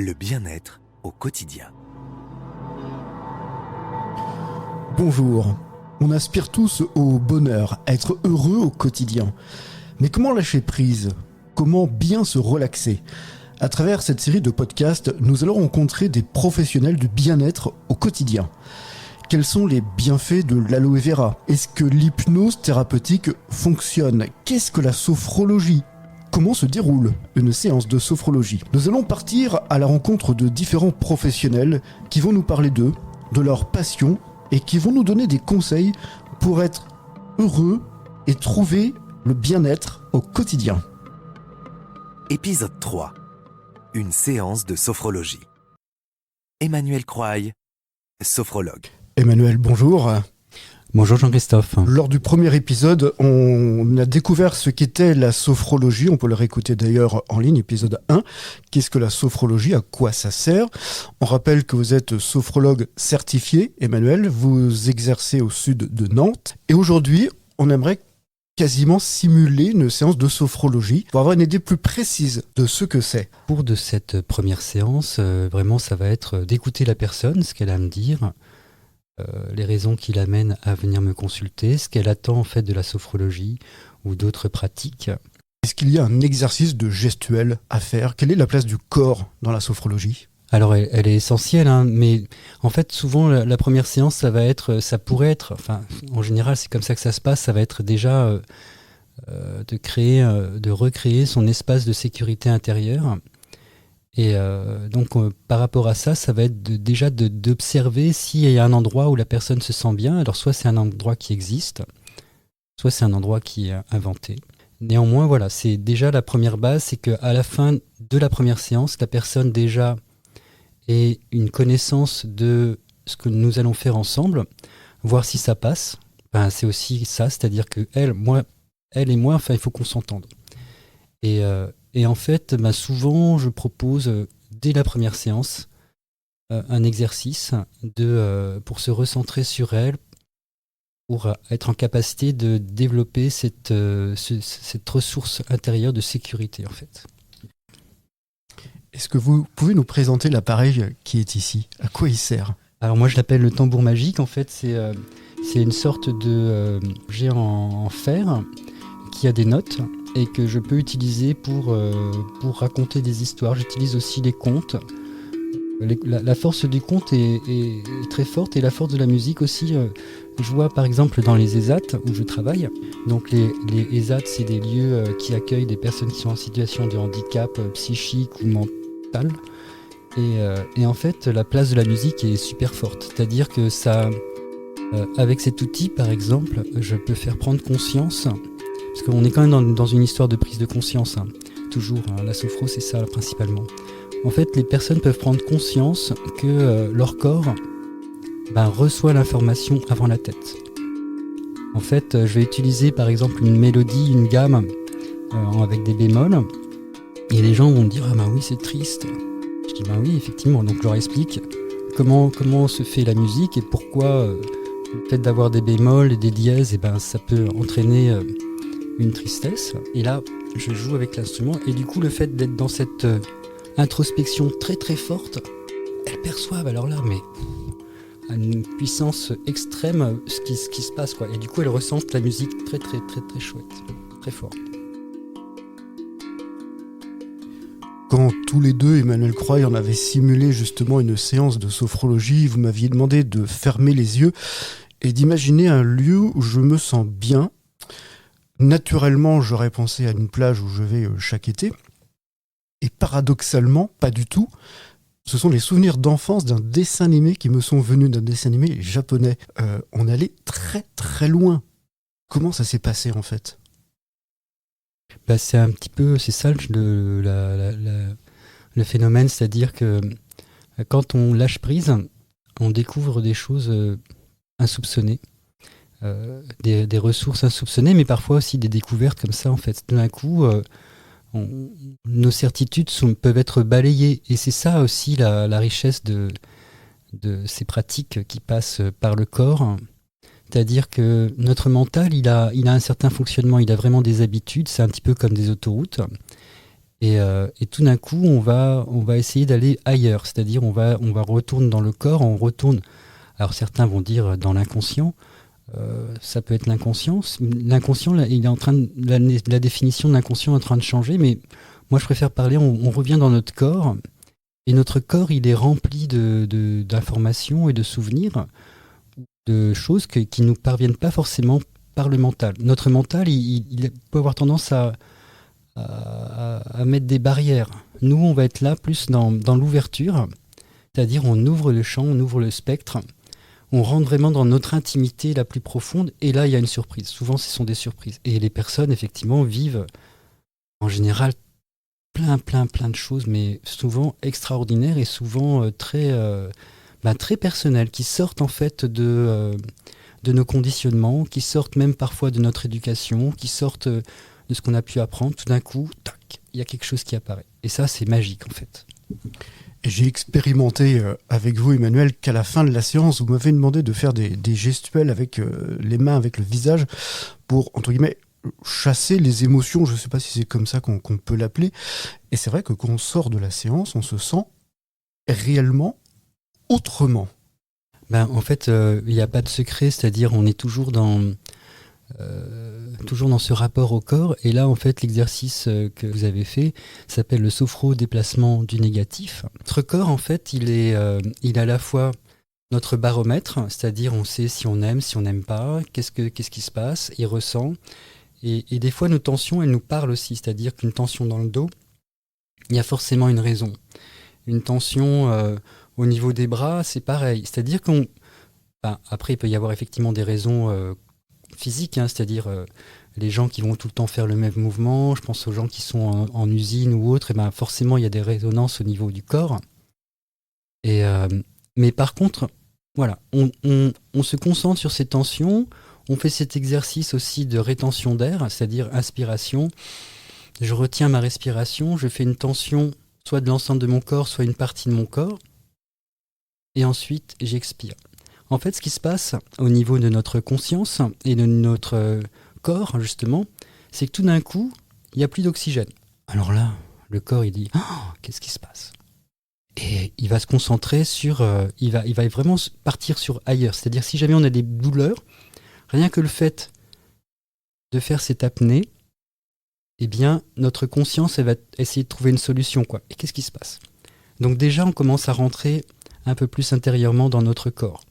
Le bien-être au quotidien. Bonjour, on aspire tous au bonheur, à être heureux au quotidien. Mais comment lâcher prise ? Comment bien se relaxer ? À travers cette série de podcasts, nous allons rencontrer des professionnels du bien-être au quotidien. Quels sont les bienfaits de l'aloe vera ? Est-ce que l'hypnose thérapeutique fonctionne ? Qu'est-ce que la sophrologie ? Comment se déroule une séance de sophrologie ? Nous allons partir à la rencontre de différents professionnels qui vont nous parler d'eux, de leur passion et qui vont nous donner des conseils pour être heureux et trouver le bien-être au quotidien. Épisode 3. Une séance de sophrologie. Emmanuel Croaille, sophrologue. Emmanuel, bonjour. Bonjour Jean-Christophe. Lors du premier épisode, on a découvert ce qu'était la sophrologie. On peut le réécouter d'ailleurs en ligne, épisode 1. Qu'est-ce que la sophrologie ? À quoi ça sert ? On rappelle que vous êtes sophrologue certifié, Emmanuel. Vous exercez au sud de Nantes. Et aujourd'hui, on aimerait quasiment simuler une séance de sophrologie pour avoir une idée plus précise de ce que c'est. Pour de cette première séance, vraiment ça va être d'écouter la personne, ce qu'elle a à me dire, les raisons qui l'amènent à venir me consulter, ce qu'elle attend en fait de la sophrologie ou d'autres pratiques. Est-ce qu'il y a un exercice de gestuel à faire ? Quelle est la place du corps dans la sophrologie ? Alors elle est essentielle, mais en fait souvent la première séance ça pourrait être, en général c'est comme ça que ça se passe, ça va être déjà de recréer son espace de sécurité intérieure. Et donc par rapport à ça, ça va être d'observer s'il y a un endroit où la personne se sent bien. Alors soit c'est un endroit qui existe, soit c'est un endroit qui est inventé. Néanmoins, voilà, c'est déjà la première base, c'est qu'à la fin de la première séance, la personne déjà ait une connaissance de ce que nous allons faire ensemble, voir si ça passe. C'est aussi ça, c'est-à-dire que elle et moi, il faut qu'on s'entende. Et en fait, souvent, je propose, dès la première séance, un exercice pour se recentrer sur elle, pour être en capacité de développer cette ressource intérieure de sécurité, en fait. Est-ce que vous pouvez nous présenter l'appareil qui est ici ? À quoi il sert ? Alors moi, je l'appelle le tambour magique. En fait, c'est une sorte de objet en fer qui a des notes et que je peux utiliser pour raconter des histoires. J'utilise aussi les contes. La force du conte est très forte et la force de la musique aussi. Je vois par exemple dans les ESAT où je travaille. Donc les ESAT, c'est des lieux qui accueillent des personnes qui sont en situation de handicap psychique ou mental. Et en fait, la place de la musique est super forte. C'est-à-dire que ça, avec cet outil par exemple, je peux faire prendre conscience. Parce qu'on est quand même dans une histoire de prise de conscience, toujours, la sophro c'est ça principalement. En fait, les personnes peuvent prendre conscience que leur corps reçoit l'information avant la tête. En fait, je vais utiliser par exemple une mélodie, une gamme avec des bémols, et les gens vont me dire « Ah oui, c'est triste ». Je dis « Oui, effectivement ». Donc je leur explique comment se fait la musique et pourquoi le fait d'avoir des bémols et des dièses, ça peut entraîner une tristesse. Et là, je joue avec l'instrument et du coup, le fait d'être dans cette introspection très très forte, elles perçoivent alors là, mais à une puissance extrême, ce qui se passe, quoi. Et du coup, elles ressentent la musique très très très très chouette, très fort. Quand tous les deux, Emmanuel Croaille, on avait simulé justement une séance de sophrologie, vous m'aviez demandé de fermer les yeux et d'imaginer un lieu où je me sens bien. Naturellement, j'aurais pensé à une plage où je vais chaque été. Et paradoxalement, pas du tout. Ce sont les souvenirs d'enfance d'un dessin animé qui me sont venus, d'un dessin animé japonais. On allait très très loin. Comment ça s'est passé en fait ? C'est un petit peu, c'est ça le phénomène, c'est-à-dire que quand on lâche prise, on découvre des choses insoupçonnées. Des ressources insoupçonnées, mais parfois aussi des découvertes comme ça en fait. D'un coup, nos certitudes peuvent être balayées, et c'est ça aussi la richesse de ces pratiques qui passent par le corps. C'est-à-dire que notre mental, il a un certain fonctionnement, il a vraiment des habitudes, c'est un petit peu comme des autoroutes. Et tout d'un coup, on va essayer d'aller ailleurs, c'est-à-dire on va retourner dans le corps, on retourne. Alors certains vont dire dans l'inconscient, ça peut être l'inconscient. L'inconscient, là, il est en train la définition de l'inconscient est en train de changer, mais moi je préfère parler, on revient dans notre corps, et notre corps il est rempli d'informations et de souvenirs, de choses qui ne nous parviennent pas forcément par le mental. Notre mental, il peut avoir tendance à mettre des barrières. Nous, on va être là plus dans l'ouverture, c'est-à-dire on ouvre le champ, on ouvre le spectre, on rentre vraiment dans notre intimité la plus profonde, et là, il y a une surprise. Souvent, ce sont des surprises. Et les personnes, effectivement, vivent, en général, plein de choses, mais souvent extraordinaires et souvent très personnelles, qui sortent, en fait, de nos conditionnements, qui sortent même parfois de notre éducation, qui sortent de ce qu'on a pu apprendre. Tout d'un coup, tac, il y a quelque chose qui apparaît. Et ça, c'est magique, en fait. Et j'ai expérimenté avec vous, Emmanuel, qu'à la fin de la séance, vous m'avez demandé de faire des gestuels avec les mains, avec le visage, pour, entre guillemets, chasser les émotions. Je ne sais pas si c'est comme ça qu'on peut l'appeler. Et c'est vrai que quand on sort de la séance, on se sent réellement autrement. En fait, il n'y a pas de secret, c'est-à-dire on est toujours dans ce rapport au corps. Et là, en fait, l'exercice que vous avez fait s'appelle le sophro-déplacement du négatif. Notre corps, en fait, il est à la fois notre baromètre, c'est-à-dire on sait si on aime, si on n'aime pas, qu'est-ce qui se passe, il ressent. Et des fois, nos tensions, elles nous parlent aussi, c'est-à-dire qu'une tension dans le dos, il y a forcément une raison. Une tension au niveau des bras, c'est pareil. C'est-à-dire après, il peut y avoir effectivement des raisons physiques, c'est-à-dire les gens qui vont tout le temps faire le même mouvement. Je pense aux gens qui sont en usine ou autre, et forcément, il y a des résonances au niveau du corps. Mais par contre, voilà, on se concentre sur ces tensions. On fait cet exercice aussi de rétention d'air, c'est-à-dire inspiration. Je retiens ma respiration, je fais une tension soit de l'ensemble de mon corps, soit une partie de mon corps. Et ensuite, j'expire. En fait, ce qui se passe au niveau de notre conscience et de notre corps, justement, c'est que tout d'un coup, il n'y a plus d'oxygène. Alors là, le corps, il dit « Oh, qu'est-ce qui se passe ?» Et il va se concentrer sur... il va vraiment partir sur ailleurs. C'est-à-dire, si jamais on a des douleurs, rien que le fait de faire cette apnée, eh bien, notre conscience, elle va essayer de trouver une solution, quoi. Et qu'est-ce qui se passe ? Donc déjà, on commence à rentrer un peu plus intérieurement dans notre corps.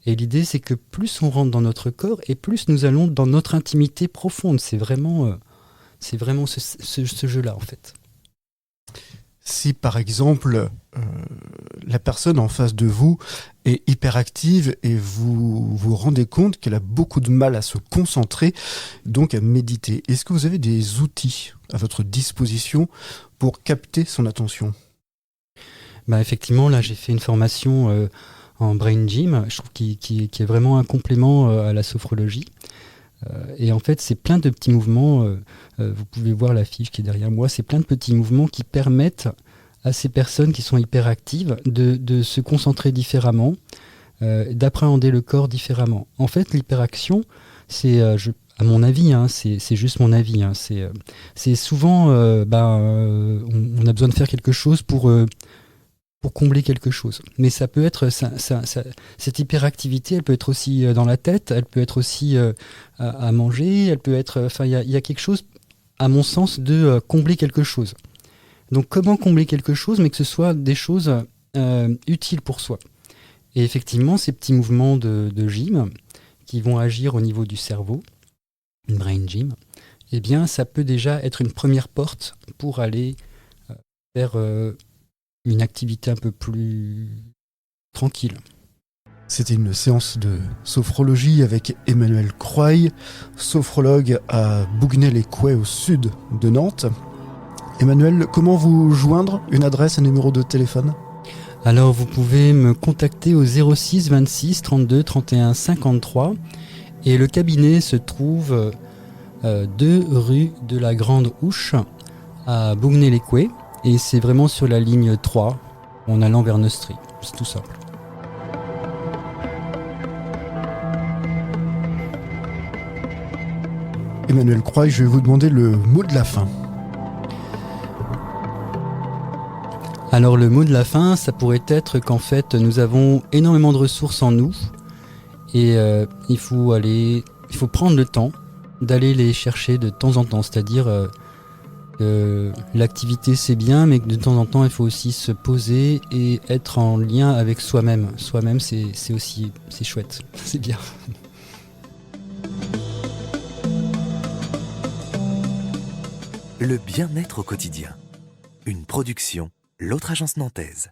Et l'idée, c'est que plus on rentre dans notre corps, et plus nous allons dans notre intimité profonde. C'est vraiment ce jeu-là, en fait. Si, par exemple, la personne en face de vous est hyperactive et vous vous rendez compte qu'elle a beaucoup de mal à se concentrer, donc à méditer, est-ce que vous avez des outils à votre disposition pour capter son attention ? Effectivement, là, j'ai fait une formation en Brain Gym, je trouve qui est vraiment un complément à la sophrologie. Et en fait, c'est plein de petits mouvements, vous pouvez voir la fiche qui est derrière moi, c'est plein de petits mouvements qui permettent à ces personnes qui sont hyperactives de se concentrer différemment, d'appréhender le corps différemment. En fait, l'hyperaction, c'est, à mon avis, c'est juste mon avis, c'est souvent, on a besoin de faire quelque chose pour combler quelque chose. Mais ça peut être cette hyperactivité, elle peut être aussi dans la tête, elle peut être aussi à manger, elle peut être... il y a quelque chose, à mon sens, de combler quelque chose. Donc comment combler quelque chose, mais que ce soit des choses utiles pour soi. Et effectivement, ces petits mouvements de gym qui vont agir au niveau du cerveau, une brain gym, eh bien, ça peut déjà être une première porte pour aller vers... une activité un peu plus tranquille. C'était une séance de sophrologie avec Emmanuel Croy, sophrologue à Bougnay-les-Couets au sud de Nantes. Emmanuel, comment vous joindre ? Une adresse, un numéro de téléphone ? Alors vous pouvez me contacter au 06 26 32 31 53 et le cabinet se trouve 2 rue de la Grande Ouche à Bougnay-les-Couets. Et c'est vraiment sur la ligne 3, en allant vers Neustrie. C'est tout simple. Emmanuel Croy, je vais vous demander le mot de la fin. Alors le mot de la fin, ça pourrait être qu'en fait nous avons énormément de ressources en nous et il faut prendre le temps d'aller les chercher de temps en temps, c'est-à-dire l'activité c'est bien, mais que de temps en temps il faut aussi se poser et être en lien avec soi-même. Soi-même c'est chouette, c'est bien. Le bien-être au quotidien. Une production, l'autre agence nantaise.